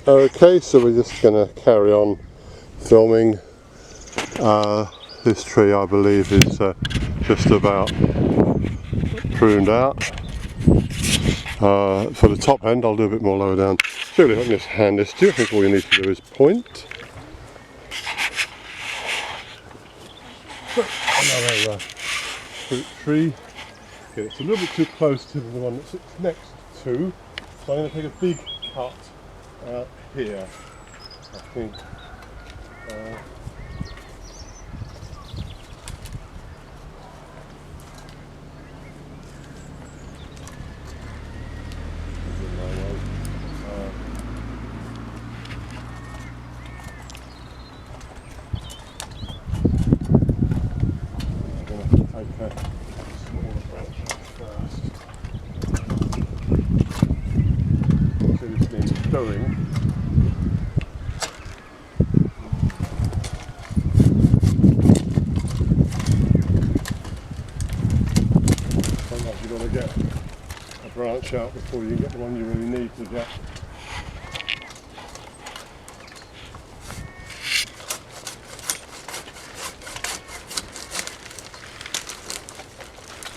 Okay, so we're just going to carry on filming. This tree, I believe, is just about pruned out. For the top end, I'll do a bit more lower down. Surely I can just hand this to you. I think all you need to do is point. Another fruit tree. Okay, it's a little bit too close to the one that sits next to, so I'm going to take a big cut out here. I think. Sometimes you've got to get a branch out before you get the one you really need to get.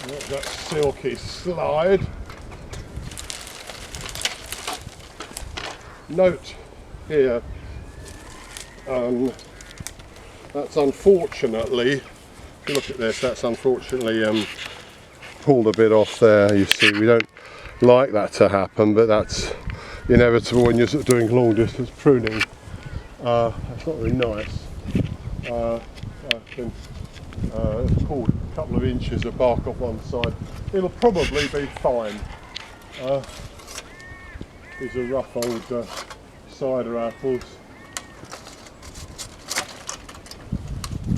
Look at that silky slide. Note here, that's unfortunately, look at this, that's unfortunately pulled a bit off there. You see, we don't like that to happen, but that's inevitable when you're sort of doing long distance pruning. That's not really nice. It's pulled a couple of inches of bark off one side. It'll probably be fine. These are rough old cider apples.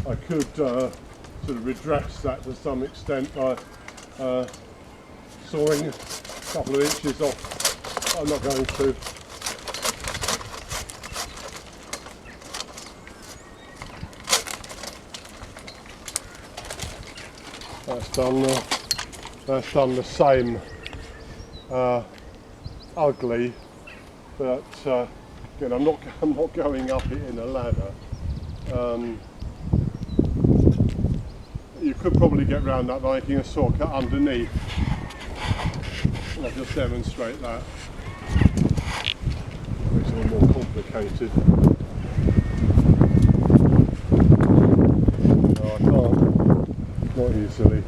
I could sort of redress that to some extent by sawing a couple of inches off. I'm not going to. That's done the same ugly, but again, I'm not going up it in a ladder. You could probably get around that by making a saw cut underneath. I'll just demonstrate that. It's a little more complicated. No, I can't. Not easily.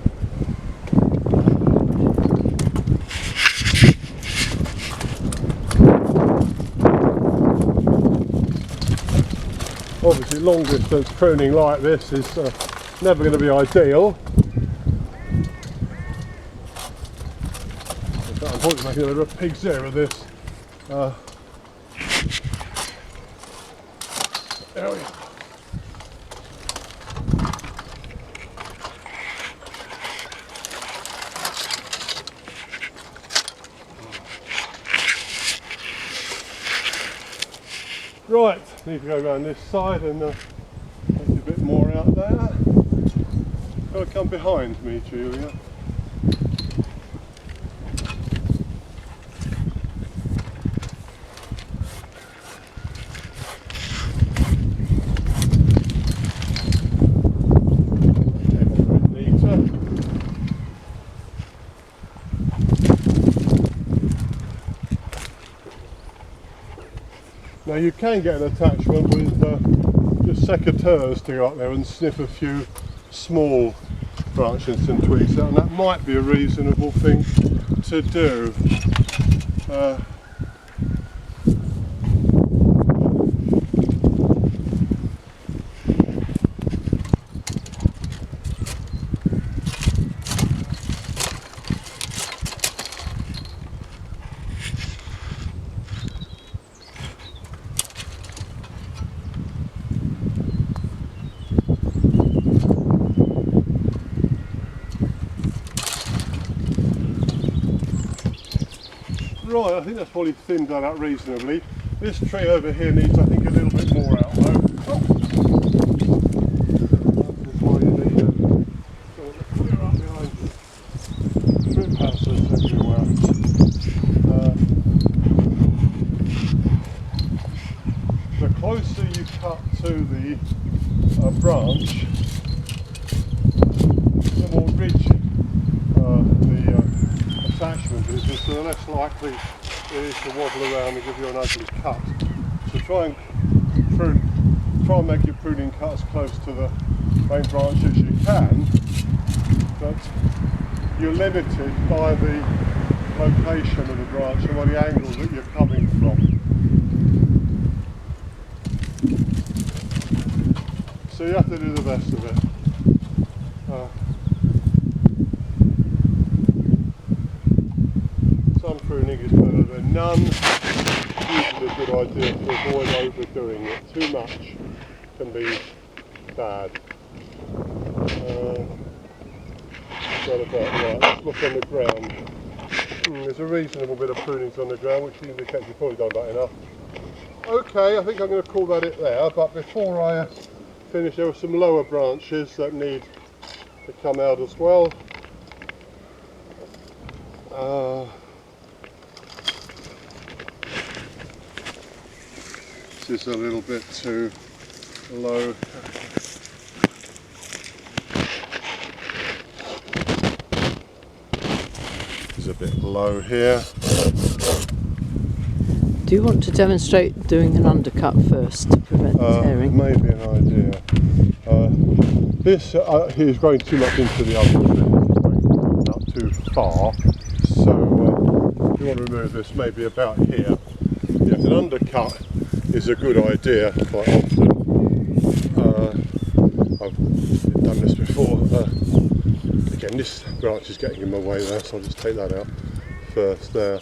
Obviously, long distance pruning like this is never going to be ideal. Unfortunately, making a little pig's ear of this. There we go. Right, need to go around this side and make a bit more out there. Got to come behind me, Julia. Now you can get an attachment with just secateurs to go up there and sniff a few small branches and twigs out, and that might be a reasonable thing to do. Right, I think that's probably thinned that out reasonably. This tree over here needs, I think, a little bit more out though. That's why you need to clear up behind you. Shrimp houses everywhere. cut to the branch, the more rigid the attachment is, so the less likely it is to wobble around and give you an ugly cut. So try and make your pruning cut as close to the main branch as you can, but you're limited by the location of the branch and by the angle that you're coming from. So you have to do the best of it. Some pruning is better than none. It's usually a good idea to avoid overdoing it. Too much can be bad. Got about right. Let's look on the ground. There's a reasonable bit of prunings on the ground, which indicates you've probably done that enough. Okay, I think I'm going to call that it there, but before I finish, there are some lower branches that need to come out as well. This is a little bit too low. It's a bit low here. Do you want to demonstrate doing an undercut first to prevent tearing? Maybe an idea. This is going too much into the other bit. It's going up too far. So if you want to remove this, maybe about here. Yes, an undercut is a good idea quite often. I've done this before. Again, this branch is getting in my way there, so I'll just take that out first there.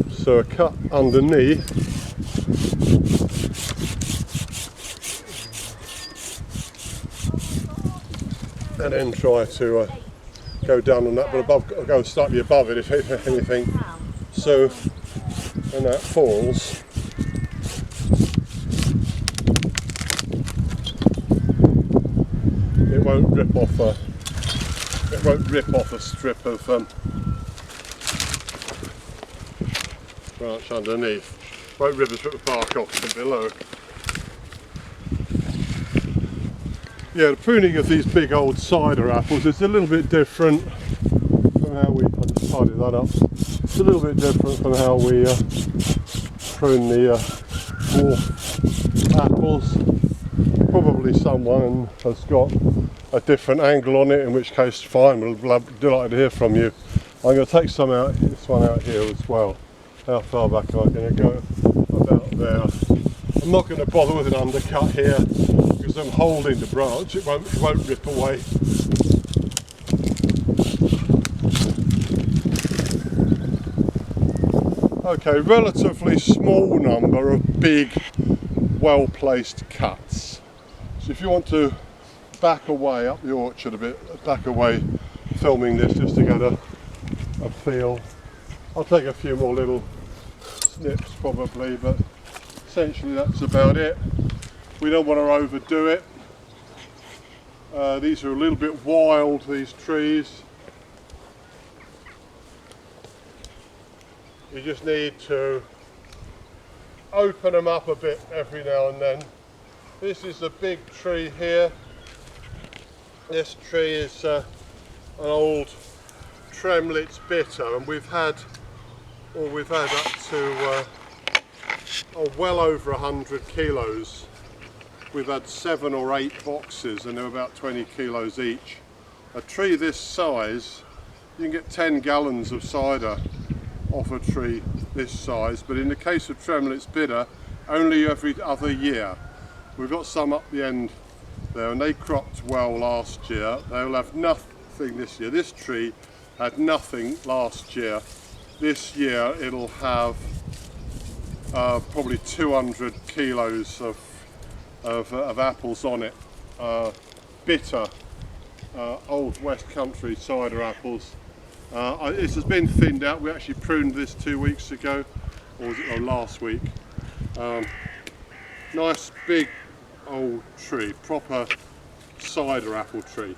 So a cut underneath, and then try to go down on that, but above, go slightly above it if anything. So when that falls, it won't rip off a strip of branch underneath. Won't rip a strip of bark off from below. Yeah, the pruning of these big old cider apples is a little bit different from how we, I'll just tidy that up. It's a little bit different from how we prune the dwarf apples. Probably someone has got a different angle on it, in which case fine, we'll delighted to hear from you. I'm going to take some out, this one out here as well. How far back am I going to go? About there. I'm not going to bother with an undercut here because I'm holding the branch, it won't rip away. Okay, relatively small number of big, well-placed cuts. So if you want to back away up the orchard a bit, back away filming this just to get a feel. I'll take a few more little snips probably, but essentially that's about it. We don't want to overdo it. These are a little bit wild, these trees. You just need to open them up a bit every now and then. This is a big tree here. This tree is an old Tremlitz bitter, and we've had up to well over 100 kilos. We've had 7 or 8 boxes and they're about 20 kilos each. A tree this size, you can get 10 gallons of cider off a tree this size, but in the case of Tremlitz bitter, only every other year. We've got some up the end there and they cropped well last year. They'll have nothing this year. This tree had nothing last year. This year it'll have probably 200 kilos of apples on it. Bitter, old West Country cider apples. This has been thinned out. We actually pruned this 2 weeks ago, or last week. Nice big old tree, proper cider apple tree.